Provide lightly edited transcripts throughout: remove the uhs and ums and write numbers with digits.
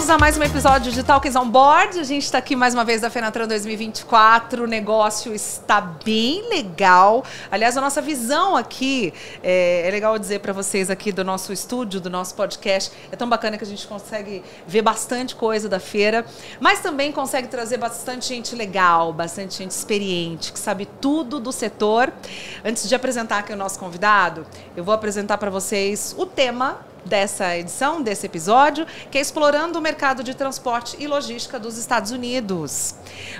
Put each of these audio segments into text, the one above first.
Bem-vindos a mais um episódio de Talks on Board. A gente está aqui mais uma vez da Fenatran 2024. O negócio está bem legal. Aliás, a nossa visão aqui, é legal dizer para vocês aqui do nosso estúdio, do nosso podcast, é tão bacana que a gente consegue ver bastante coisa da feira, mas também consegue trazer bastante gente legal, bastante gente experiente, que sabe tudo do setor. Antes de apresentar aqui o nosso convidado, eu vou apresentar para vocês o tema dessa edição, desse episódio, que é explorando o mercado de transporte e logística dos Estados Unidos.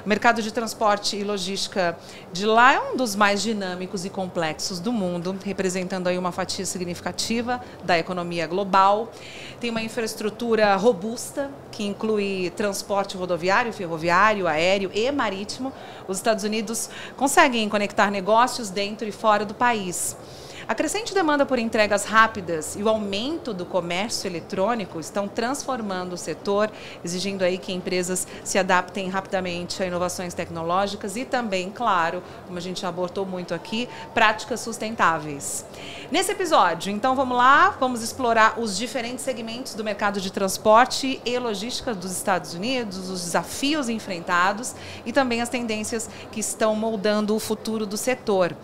O mercado de transporte e logística de lá é um dos mais dinâmicos e complexos do mundo, representando aí uma fatia significativa da economia global. Tem uma infraestrutura robusta, que inclui transporte rodoviário, ferroviário, aéreo e marítimo. Os Estados Unidos conseguem conectar negócios dentro e fora do país. A crescente demanda por entregas rápidas e o aumento do comércio eletrônico estão transformando o setor, exigindo aí que empresas se adaptem rapidamente a inovações tecnológicas e também, claro, como a gente já abordou muito aqui, práticas sustentáveis. Nesse episódio, então vamos lá, vamos explorar os diferentes segmentos do mercado de transporte e logística dos Estados Unidos, os desafios enfrentados e também as tendências que estão moldando o futuro do setor.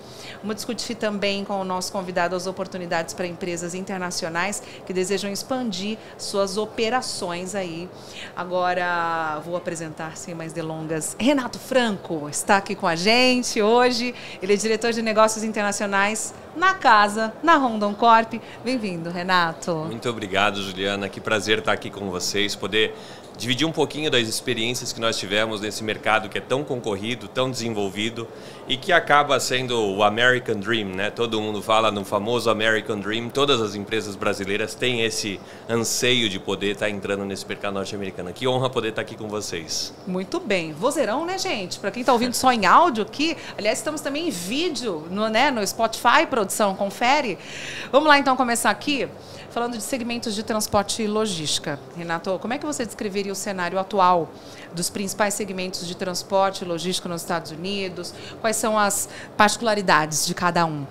Vamos discutir também com o nosso convidado as oportunidades para empresas internacionais que desejam expandir suas operações aí. Agora vou apresentar, sem mais delongas, Renato Franco está aqui com a gente hoje. Ele é diretor de negócios internacionais na casa, na Rondon Corp. Bem-vindo, Renato. Muito obrigado, Juliana. Que prazer estar aqui com vocês, poder dividir um pouquinho das experiências que nós tivemos nesse mercado que é tão concorrido, tão desenvolvido e que acaba sendo o American Dream, né? Todo mundo fala no famoso American Dream. Todas as empresas brasileiras têm esse anseio de poder estar entrando nesse mercado norte-americano. Que honra poder estar aqui com vocês. Muito bem. Vozeirão, né, gente? Para quem está ouvindo só em áudio aqui, aliás, estamos também em vídeo no Spotify, produção, confere. Vamos lá, então, começar aqui falando de segmentos de transporte e logística. Renato, como é que você descreveria o cenário atual dos principais segmentos de transporte e logística nos Estados Unidos? Quais são as particularidades de cada um?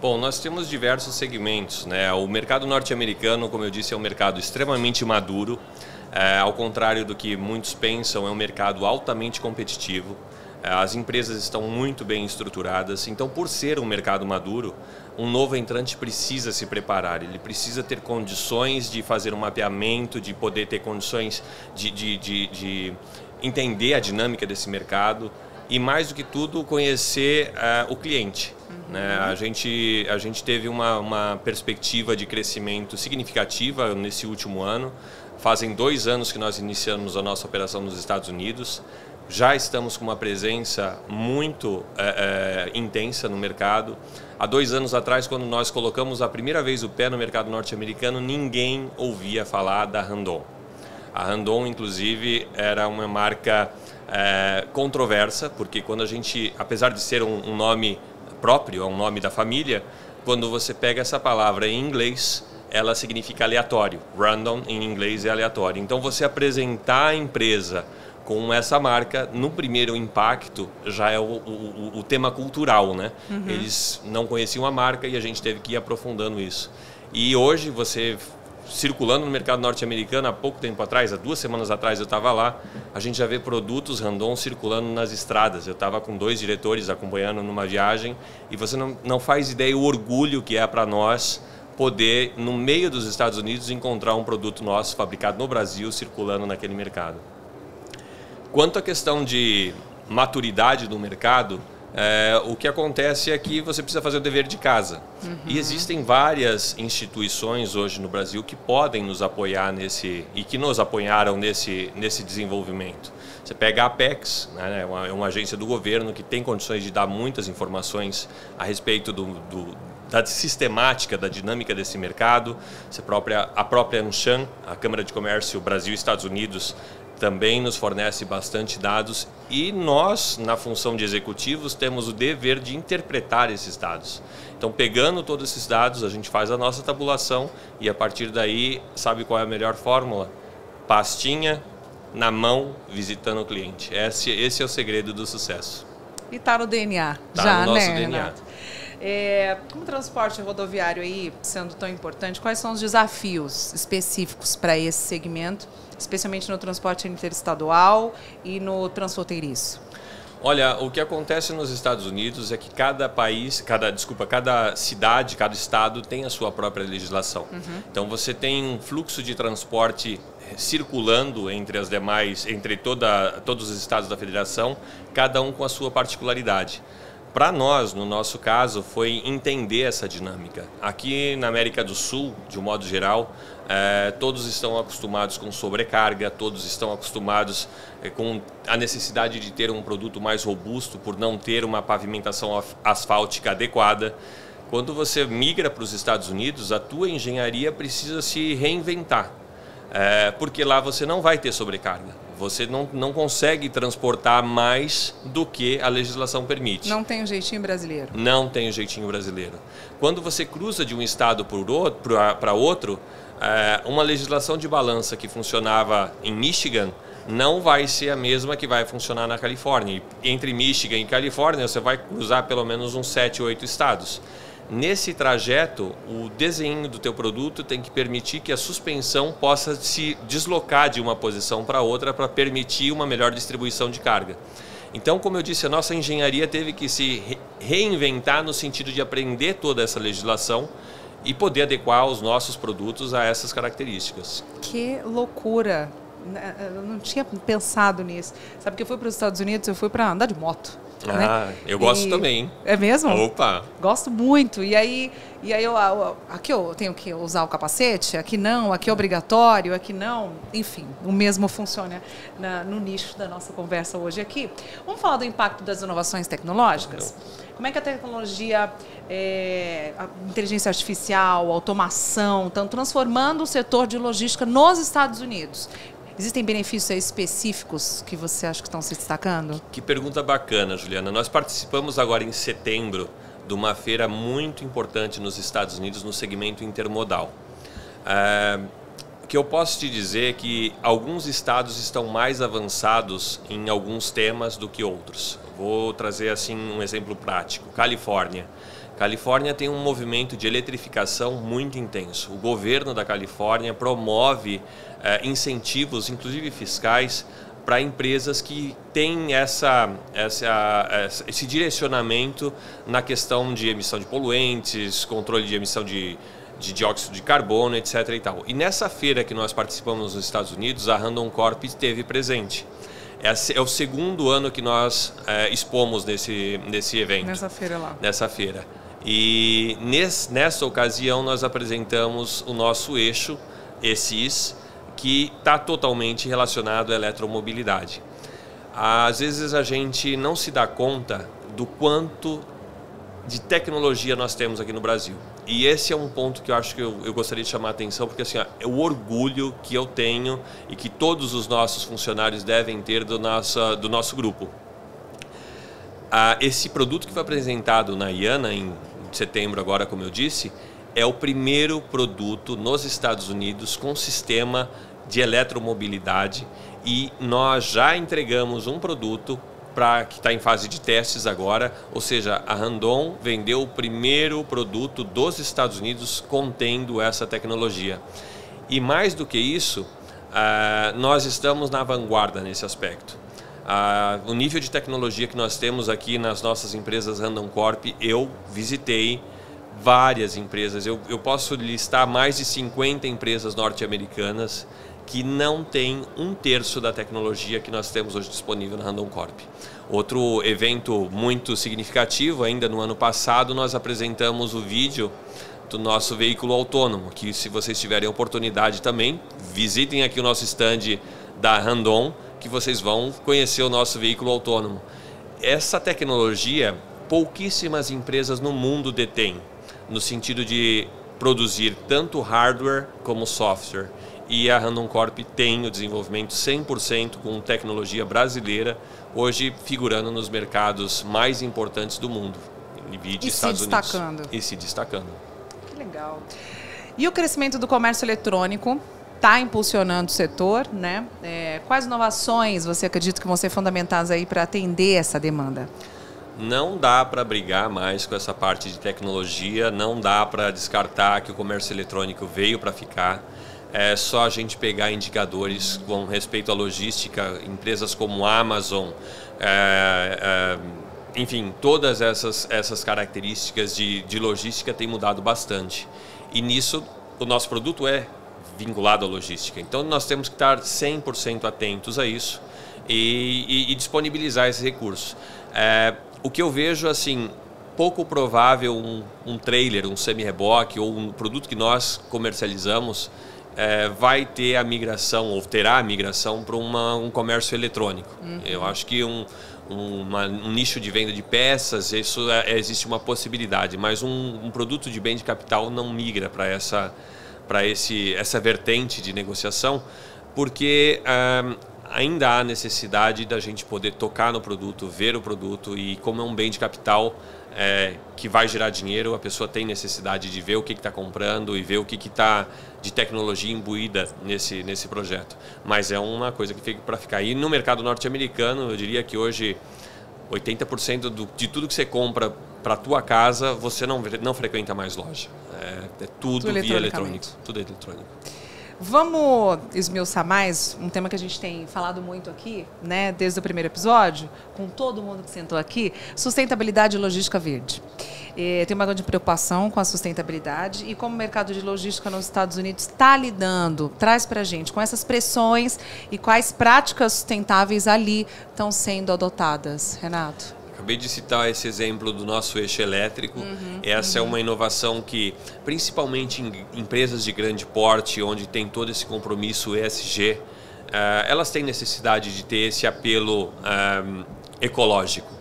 Bom, nós temos diversos segmentos, né? O mercado norte-americano, como eu disse, é um mercado extremamente maduro. Ao contrário do que muitos pensam, é um mercado altamente competitivo. As empresas estão muito bem estruturadas, então, por ser um mercado maduro, um novo entrante precisa se preparar, ele precisa ter condições de fazer um mapeamento, de poder ter condições de entender a dinâmica desse mercado e, mais do que tudo, conhecer o cliente. Né? A gente teve uma perspectiva de crescimento significativa nesse último ano. Fazem 2 anos que nós iniciamos a nossa operação nos Estados Unidos. Já estamos com uma presença muito intensa no mercado. Há 2 anos atrás, quando nós colocamos a primeira vez o pé no mercado norte-americano, ninguém ouvia falar da Randon. A Randon, inclusive, era uma marca controversa, porque quando a gente, apesar de ser um nome próprio, é um nome da família, quando você pega essa palavra em inglês, ela significa aleatório. Randon, em inglês, é aleatório. Então, você apresentar a empresa com essa marca, no primeiro impacto, já é o tema cultural, né? Eles não conheciam a marca e a gente teve que ir aprofundando isso. E hoje, você circulando no mercado norte-americano, há pouco tempo atrás, há 2 semanas atrás eu estava lá, a gente já vê produtos Randon circulando nas estradas. Eu estava com 2 diretores acompanhando numa viagem e você não faz ideia o orgulho que é para nós poder, no meio dos Estados Unidos, encontrar um produto nosso fabricado no Brasil circulando naquele mercado. Quanto à questão de maturidade do mercado, o que acontece é que você precisa fazer o dever de casa. E existem várias instituições hoje no Brasil que podem nos apoiar e que nos apoiaram nesse desenvolvimento. Você pega a Apex, né, é uma agência do governo que tem condições de dar muitas informações a respeito da sistemática, da dinâmica desse mercado. A própria ANCHAM, a Câmara de Comércio Brasil e Estados Unidos, também nos fornece bastante dados e nós, na função de executivos, temos o dever de interpretar esses dados. Então, pegando todos esses dados, a gente faz a nossa tabulação e, a partir daí, sabe qual é a melhor fórmula? Pastinha na mão, visitando o cliente. Esse é o segredo do sucesso. E está no DNA. Tá já, no nosso né, DNA. Renato? Como o transporte rodoviário aí sendo tão importante, quais são os desafios específicos para esse segmento, especialmente no transporte interestadual e no transfronteiriço? Olha, o que acontece nos Estados Unidos é que cada cidade, cada estado tem a sua própria legislação. Então você tem um fluxo de transporte circulando entre todos os estados da federação, cada um com a sua particularidade. Para nós, no nosso caso, foi entender essa dinâmica. Aqui na América do Sul, de um modo geral, todos estão acostumados com sobrecarga, todos estão acostumados com a necessidade de ter um produto mais robusto por não ter uma pavimentação asfáltica adequada. Quando você migra para os Estados Unidos, a tua engenharia precisa se reinventar, porque lá você não vai ter sobrecarga. Você não consegue transportar mais do que a legislação permite. Não tem o jeitinho brasileiro. Não tem o jeitinho brasileiro. Quando você cruza de um estado para outro, uma legislação de balança que funcionava em Michigan não vai ser a mesma que vai funcionar na Califórnia. E entre Michigan e Califórnia, você vai cruzar pelo menos uns 7, 8 estados. Nesse trajeto, o desenho do teu produto tem que permitir que a suspensão possa se deslocar de uma posição para outra para permitir uma melhor distribuição de carga. Então, como eu disse, a nossa engenharia teve que se reinventar no sentido de aprender toda essa legislação e poder adequar os nossos produtos a essas características. Que loucura! Eu não tinha pensado nisso. Sabe que eu fui para os Estados Unidos, eu fui para andar de moto. Né? Eu gosto também. É mesmo? Opa! Gosto muito. E aí aqui eu tenho que usar o capacete, aqui não, aqui é obrigatório, aqui não. Enfim, o mesmo funciona no nicho da nossa conversa hoje aqui. Vamos falar do impacto das inovações tecnológicas? Como é que a tecnologia, a inteligência artificial, a automação estão transformando o setor de logística nos Estados Unidos? Existem benefícios específicos que você acha que estão se destacando? Que pergunta bacana, Juliana. Nós participamos agora em setembro de uma feira muito importante nos Estados Unidos no segmento intermodal. O que eu posso te dizer é que alguns estados estão mais avançados em alguns temas do que outros. Vou trazer assim um exemplo prático. Califórnia tem um movimento de eletrificação muito intenso. O governo da Califórnia promove incentivos, inclusive fiscais, para empresas que têm esse direcionamento na questão de emissão de poluentes, controle de emissão de dióxido de carbono, etc. E tal. E nessa feira que nós participamos nos Estados Unidos, a Randon Corp esteve presente. É o segundo ano que nós expomos nesse evento. Nessa feira lá. Nessa feira. E nessa ocasião nós apresentamos o nosso eixo, ESIS, que está totalmente relacionado à eletromobilidade. Às vezes a gente não se dá conta do quanto de tecnologia nós temos aqui no Brasil. E esse é um ponto que eu acho que eu gostaria de chamar a atenção, porque assim, é o orgulho que eu tenho e que todos os nossos funcionários devem ter do nosso grupo. Esse produto que foi apresentado na IANA em setembro agora, como eu disse, é o primeiro produto nos Estados Unidos com sistema de eletromobilidade e nós já entregamos um produto que está em fase de testes agora, ou seja, a Randon vendeu o primeiro produto dos Estados Unidos contendo essa tecnologia. E mais do que isso, nós estamos na vanguarda nesse aspecto. O nível de tecnologia que nós temos aqui nas nossas empresas Randon Corp, eu visitei várias empresas, eu posso listar mais de 50 empresas norte-americanas que não tem 1/3 da tecnologia que nós temos hoje disponível na Randon Corp. Outro evento muito significativo, ainda no ano passado, nós apresentamos o vídeo do nosso veículo autônomo, que se vocês tiverem oportunidade também, visitem aqui o nosso stand da Randon, que vocês vão conhecer o nosso veículo autônomo. Essa tecnologia, pouquíssimas empresas no mundo detêm, no sentido de produzir tanto hardware como software. E a Randon Corp tem o desenvolvimento 100% com tecnologia brasileira, hoje figurando nos mercados mais importantes do mundo, de Estados Unidos. E se destacando. Que legal. E o crescimento do comércio eletrônico está impulsionando o setor, né? Quais inovações você acredita que vão ser fundamentais aí para atender essa demanda? não dá para brigar mais com essa parte de tecnologia, não dá para descartar que o comércio eletrônico veio para ficar. É só a gente pegar indicadores com respeito à logística, empresas como a Amazon, enfim, todas essas características de logística têm mudado bastante. E nisso, o nosso produto é vinculado à logística. Então, nós temos que estar 100% atentos a isso e disponibilizar esse recurso. O que eu vejo, assim, pouco provável um trailer, um semi-reboque ou um produto que nós comercializamos vai ter a migração ou terá a migração para um comércio eletrônico. Eu acho que um nicho de venda de peças, isso existe uma possibilidade, mas um produto de bem de capital não migra para essa vertente de negociação, porque ainda há necessidade da gente poder tocar no produto, ver o produto, e como é um bem de capital que vai gerar dinheiro, a pessoa tem necessidade de ver o que está comprando e ver o que está de tecnologia imbuída nesse projeto. Mas é uma coisa que fica para ficar. E no mercado norte-americano, eu diria que hoje 80% de tudo que você compra para a tua casa, você não frequenta mais loja. É tudo via eletrônico. Tudo eletrônico. Vamos esmiuçar mais um tema que a gente tem falado muito aqui, né, desde o primeiro episódio, com todo mundo que sentou aqui: sustentabilidade e logística verde. Tem uma grande preocupação com a sustentabilidade e como o mercado de logística nos Estados Unidos está lidando, traz para a gente, com essas pressões e quais práticas sustentáveis ali estão sendo adotadas. Renato? Acabei de citar esse exemplo do nosso eixo elétrico. Essa é uma inovação que, principalmente em empresas de grande porte, onde tem todo esse compromisso ESG, elas têm necessidade de ter esse apelo ecológico.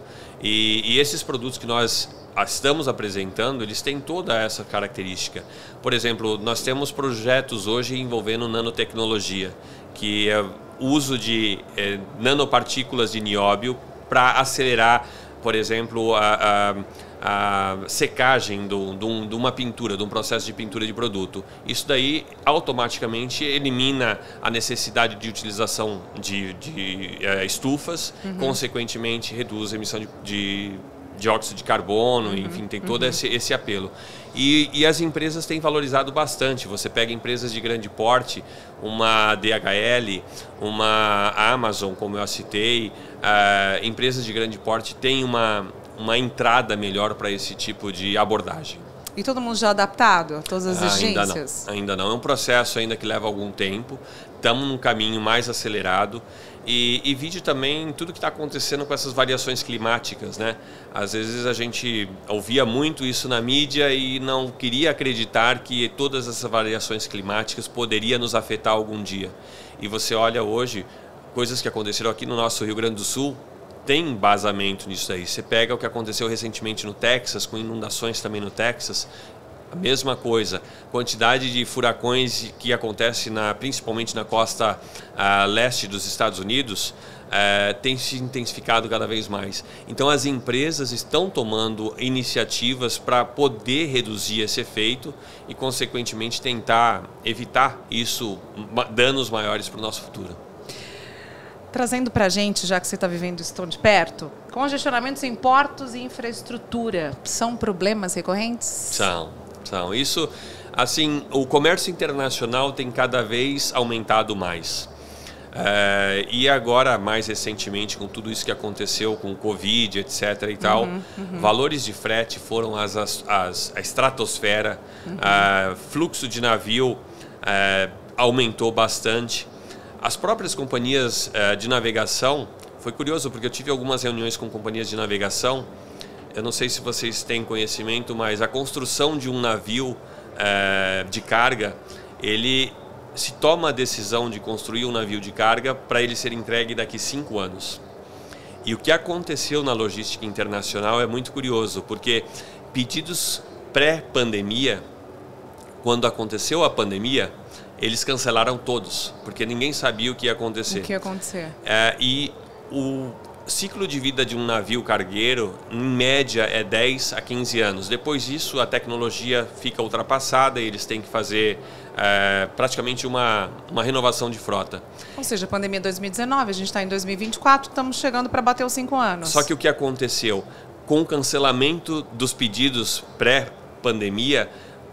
E esses produtos que nós estamos apresentando, eles têm toda essa característica. Por exemplo, nós temos projetos hoje envolvendo nanotecnologia, que é o uso de nanopartículas de nióbio para acelerar, por exemplo, a secagem de uma pintura, de um processo de pintura de produto. Isso daí automaticamente elimina a necessidade de utilização de estufas, consequentemente reduz a emissão de dióxido de carbono, enfim, tem todo esse apelo. E as empresas têm valorizado bastante. Você pega empresas de grande porte, uma DHL, uma Amazon, como eu citei, empresas de grande porte têm uma entrada melhor para esse tipo de abordagem. E todo mundo já adaptado a todas as exigências? Ainda não. É um processo ainda que leva algum tempo. Estamos num caminho mais acelerado. E vide também tudo que está acontecendo com essas variações climáticas, né? Às vezes a gente ouvia muito isso na mídia e não queria acreditar que todas essas variações climáticas poderiam nos afetar algum dia. E você olha hoje, coisas que aconteceram aqui no nosso Rio Grande do Sul, tem embasamento nisso aí. Você pega o que aconteceu recentemente no Texas, com inundações também no Texas, a mesma coisa. Quantidade de furacões que acontece principalmente na costa leste dos Estados Unidos tem se intensificado cada vez mais. Então as empresas estão tomando iniciativas para poder reduzir esse efeito e, consequentemente, tentar evitar danos maiores para o nosso futuro. Trazendo para a gente, já que você está vivendo isso tão de perto, congestionamentos em portos e infraestrutura são problemas recorrentes? São. Isso, assim, o comércio internacional tem cada vez aumentado mais. E agora, mais recentemente, com tudo isso que aconteceu com o Covid, etc. e tal, valores de frete foram a estratosfera, fluxo de navio aumentou bastante. As próprias companhias de navegação, foi curioso porque eu tive algumas reuniões com companhias de navegação. Eu não sei se vocês têm conhecimento, mas a construção de um navio de carga, ele se toma a decisão de construir um navio de carga para ele ser entregue daqui 5 anos. E o que aconteceu na logística internacional é muito curioso, porque pedidos pré-pandemia, quando aconteceu a pandemia, eles cancelaram todos, porque ninguém sabia o que ia acontecer. O que ia acontecer. E o ciclo de vida de um navio cargueiro, em média, é 10 a 15 anos. Depois disso, a tecnologia fica ultrapassada e eles têm que fazer praticamente uma renovação de frota. Ou seja, a pandemia é 2019, a gente está em 2024, estamos chegando para bater os 5 anos. Só que o que aconteceu? com o cancelamento dos pedidos pré-pandemia,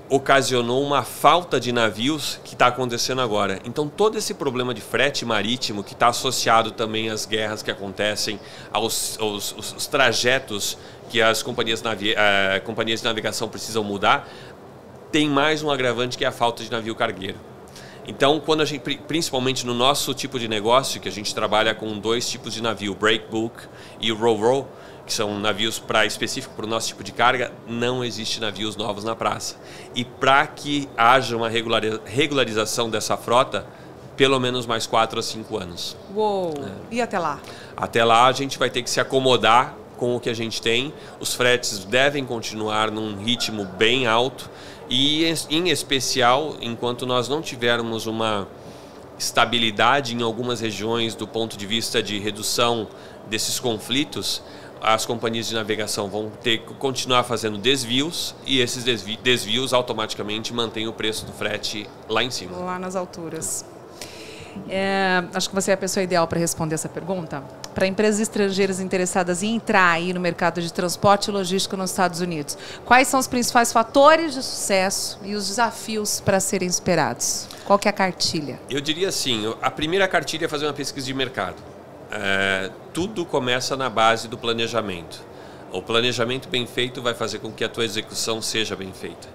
ocasionou uma falta de navios que está acontecendo agora. Então, todo esse problema de frete marítimo, que está associado também às guerras que acontecem, aos trajetos que as companhias de navegação precisam mudar, tem mais um agravante, que é a falta de navio cargueiro. Então, quando a gente, principalmente no nosso tipo de negócio, que a gente trabalha com 2 tipos de navio, o breakbulk e o ro-ro, que são navios específicos para o nosso tipo de carga, não existe navios novos na praça. E para que haja uma regularização dessa frota, pelo menos mais 4 a 5 anos. Uou! E até lá? Até lá a gente vai ter que se acomodar com o que a gente tem. Os fretes devem continuar num ritmo bem alto e, em especial, enquanto nós não tivermos uma estabilidade em algumas regiões do ponto de vista de redução desses conflitos, as companhias de navegação vão ter que continuar fazendo desvios e esses desvios automaticamente mantêm o preço do frete lá em cima. Lá nas alturas. Acho que você é a pessoa ideal para responder essa pergunta. Para empresas estrangeiras interessadas em entrar aí no mercado de transporte e logística nos Estados Unidos, quais são os principais fatores de sucesso e os desafios para serem superados? Qual que é a cartilha? Eu diria assim, a primeira cartilha é fazer uma pesquisa de mercado. Tudo começa na base do planejamento. O planejamento bem feito vai fazer com que a tua execução seja bem feita.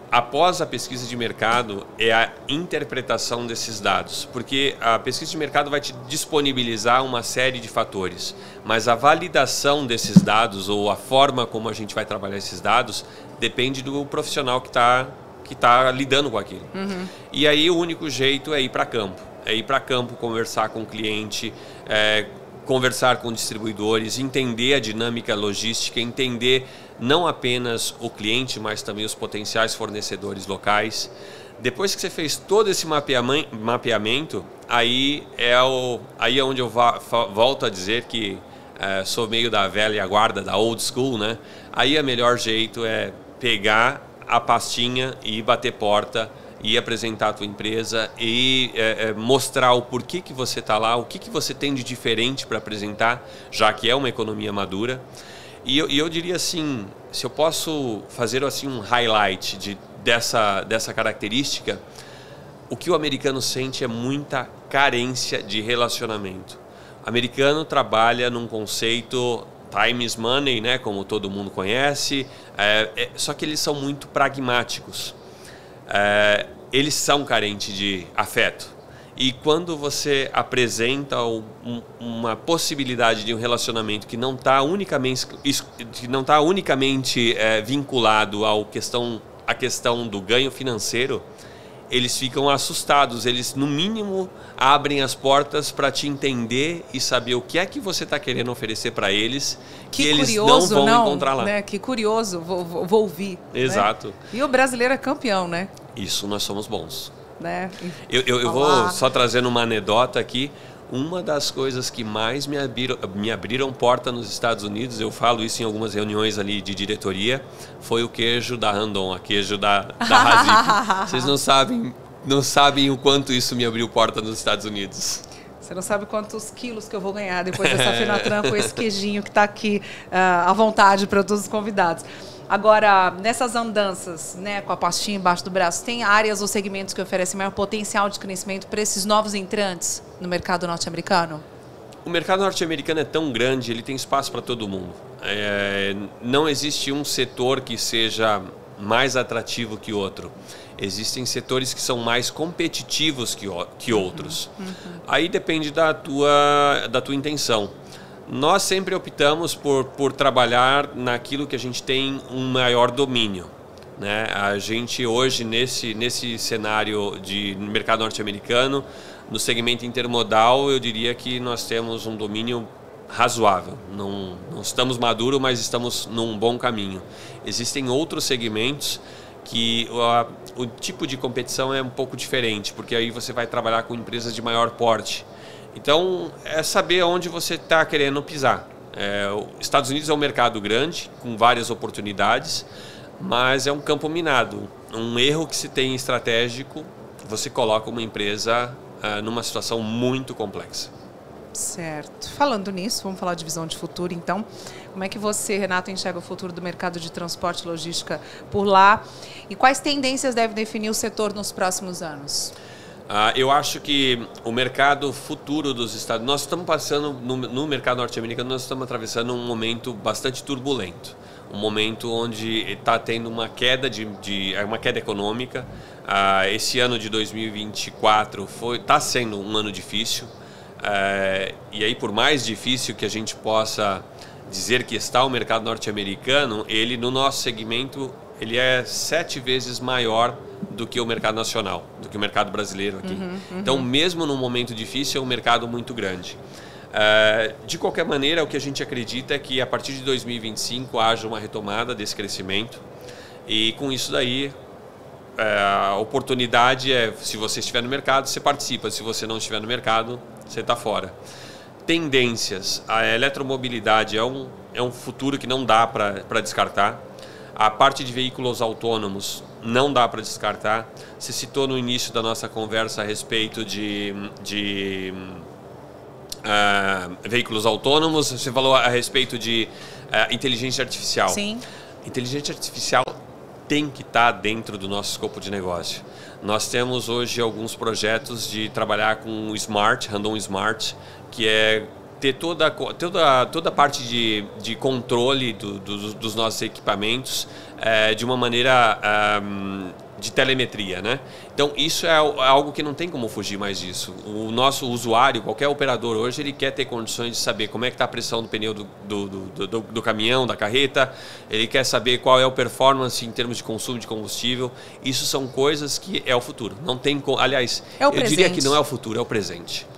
Após a pesquisa de mercado, é a interpretação desses dados, porque a pesquisa de mercado vai te disponibilizar uma série de fatores, mas a validação desses dados ou a forma como a gente vai trabalhar esses dados depende do profissional que tá lidando com aquilo. E aí o único jeito é ir para campo. É ir para campo, conversar com o cliente, conversar com distribuidores, entender a dinâmica logística, entender não apenas o cliente, mas também os potenciais fornecedores locais. Depois que você fez todo esse mapeamento, aí é onde eu volto a dizer que sou meio da velha guarda, da old school, né? Aí o melhor jeito é pegar a pastinha e bater porta, e apresentar a tua empresa e mostrar o porquê que você está lá, o que você tem de diferente para apresentar, já que é uma economia madura. E eu diria assim, se eu posso fazer assim um highlight dessa característica, o que o americano sente é muita carência de relacionamento. O americano trabalha num conceito time is money, né, como todo mundo conhece, só que eles são muito pragmáticos. Eles são carentes de afeto. E quando você apresenta uma possibilidade de um relacionamento que não está unicamente vinculado à questão do ganho financeiro, eles ficam assustados. Eles, no mínimo, abrem as portas para te entender e saber o que é que você está querendo oferecer para eles, que eles curioso, não vão encontrar lá. Né? Que curioso, vou ouvir. Exato. Né? E o brasileiro é campeão, né? Isso, nós somos bons. Né? Eu vou só trazendo uma anedota aqui. Uma das coisas que mais me abriram porta nos Estados Unidos, eu falo isso em algumas reuniões ali de diretoria, foi o queijo da Randon, a queijo da Razip. Vocês não sabem o quanto isso me abriu porta nos Estados Unidos. Você não sabe quantos quilos que eu vou ganhar depois dessa Fenatran com esse queijinho que está aqui à vontade para todos os convidados. Agora, nessas andanças, né, com a pastinha embaixo do braço, tem áreas ou segmentos que oferecem maior potencial de crescimento para esses novos entrantes no mercado norte-americano? O mercado norte-americano é tão grande, ele tem espaço para todo mundo. Não existe um setor que seja mais atrativo que outro. Existem setores que são mais competitivos que outros. Aí depende da tua intenção. Nós sempre optamos por trabalhar naquilo que a gente tem um maior domínio, né? A gente hoje, nesse cenário de mercado norte-americano, no segmento intermodal, eu diria que nós temos um domínio razoável. Não estamos maduros, mas estamos num bom caminho. Existem outros segmentos que o tipo de competição é um pouco diferente, porque aí você vai trabalhar com empresas de maior porte. Então, é saber onde você está querendo pisar. Os Estados Unidos é um mercado grande, com várias oportunidades, mas é um campo minado. Um erro que se tem estratégico, você coloca uma empresa numa situação muito complexa. Certo. Falando nisso, vamos falar de visão de futuro, então. Como é que você, Renato, enxerga o futuro do mercado de transporte e logística por lá? E quais tendências deve definir o setor nos próximos anos? Eu acho que o mercado futuro dos Estados Unidos... Nós estamos passando, no mercado norte-americano, nós estamos atravessando um momento bastante turbulento. Um momento onde está tendo uma queda, uma queda econômica. Esse ano de 2024 está sendo um ano difícil. E aí, por mais difícil que a gente possa dizer que está o mercado norte-americano, ele, no nosso segmento, ele é 7 vezes maior do que o mercado nacional, do que o mercado brasileiro aqui. Então, mesmo num momento difícil, é um mercado muito grande. De qualquer maneira, o que a gente acredita é que a partir de 2025 haja uma retomada desse crescimento, e com isso daí a oportunidade é, se você estiver no mercado, você participa, se você não estiver no mercado, você está fora. Tendências: a eletromobilidade é um futuro que não dá para descartar. A parte de veículos autônomos não dá para descartar. Você citou no início da nossa conversa a respeito de veículos autônomos, você falou a respeito de inteligência artificial. Sim. Inteligência artificial tem que estar dentro do nosso escopo de negócio. Nós temos hoje alguns projetos de trabalhar com o Smart, Randon Smart, que é ter toda a parte de controle dos nossos equipamentos de uma maneira de telemetria, né? Então, isso é algo que não tem como fugir mais disso. O nosso usuário, qualquer operador hoje, ele quer ter condições de saber como é que está a pressão do pneu do caminhão, da carreta, ele quer saber qual é a performance em termos de consumo de combustível. Isso são coisas que é o futuro. Não tem, aliás, eu diria que não é o futuro, é o presente.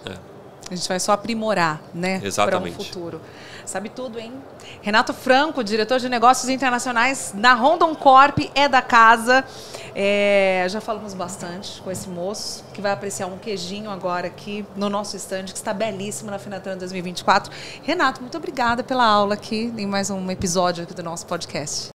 A gente vai só aprimorar, né? Exatamente. Para um futuro. Sabe tudo, hein? Renato Franco, diretor de negócios internacionais na Randon Corp, é da casa. Já falamos bastante com esse moço, que vai apreciar um queijinho agora aqui no nosso stand, que está belíssimo na Fenatran 2024. Renato, muito obrigada pela aula aqui em mais um episódio aqui do nosso podcast.